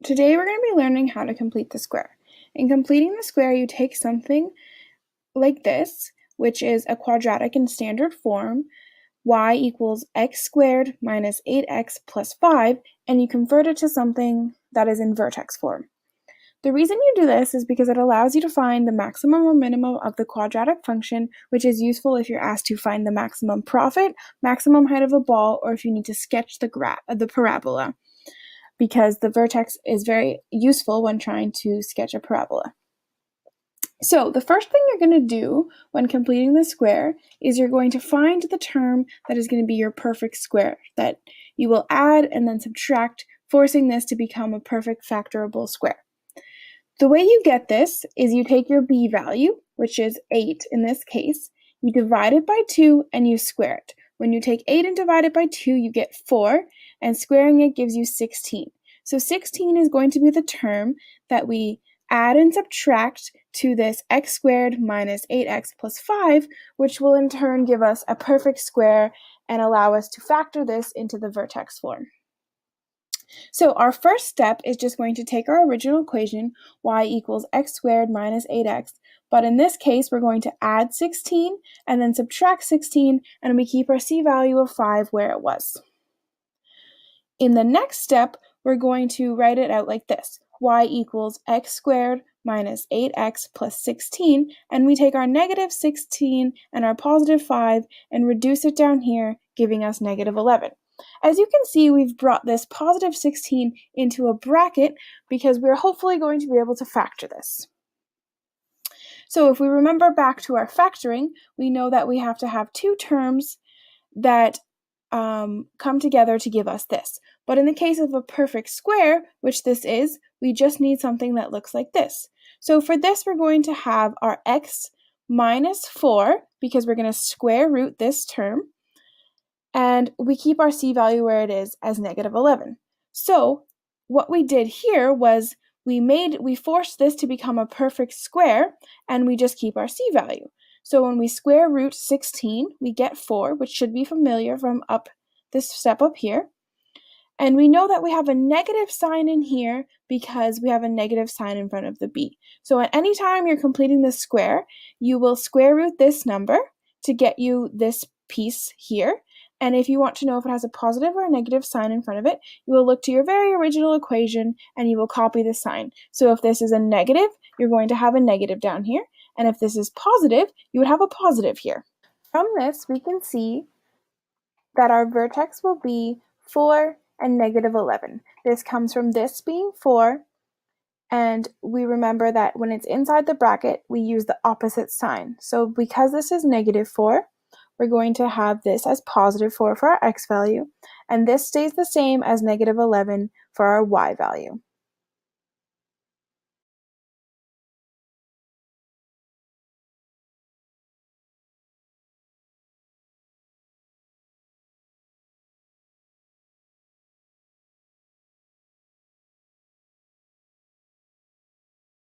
Today we're going to be learning how to complete the square. In completing the square, you take something like this, which is a quadratic in standard form, y equals x squared minus 8x plus 5, and you convert it to something that is in vertex form. The reason you do this is because it allows you to find the maximum or minimum of the quadratic function, which is useful if you're asked to find the maximum profit, maximum height of a ball, or if you need to sketch the parabola, because the vertex is very useful when trying to sketch a parabola. So the first thing you're going to do when completing the square is you're going to find the term that is going to be your perfect square that you will add and then subtract, forcing this to become a perfect factorable square. The way you get this is you take your b value, which is 8 in this case, you divide it by 2 and you square it. When you take 8 and divide it by 2, you get 4, and squaring it gives you 16. So 16 is going to be the term that we add and subtract to this x squared minus 8x plus 5, which will in turn give us a perfect square and allow us to factor this into the vertex form. So our first step is just going to take our original equation, y equals x squared minus 8x, but in this case we're going to add 16 and then subtract 16, and we keep our c value of 5 where it was. In the next step, we're going to write it out like this, y equals x squared minus 8x plus 16, and we take our negative 16 and our positive 5 and reduce it down here, giving us negative 11. As you can see, we've brought this positive 16 into a bracket because we're hopefully going to be able to factor this. So if we remember back to our factoring, we know that we have to have two terms that come together to give us this. But in the case of a perfect square, which this is, we just need something that looks like this. So for this, we're going to have our x minus 4, because we're going to square root this term, and we keep our c value where it is as negative 11. So what we did here was we forced this to become a perfect square, and we just keep our c value. So when we square root 16, we get 4, which should be familiar from this step up here. And we know that we have a negative sign in here because we have a negative sign in front of the b. So at any time you're completing this square, you will square root this number to get you this piece here. And if you want to know if it has a positive or a negative sign in front of it, you will look to your very original equation and you will copy the sign. So if this is a negative, you're going to have a negative down here. And if this is positive, you would have a positive here. From this, we can see that our vertex will be 4 and negative 11. This comes from this being 4, and we remember that when it's inside the bracket, we use the opposite sign. So because this is negative 4, we're going to have this as positive 4 for our x value, and this stays the same as negative 11 for our y value.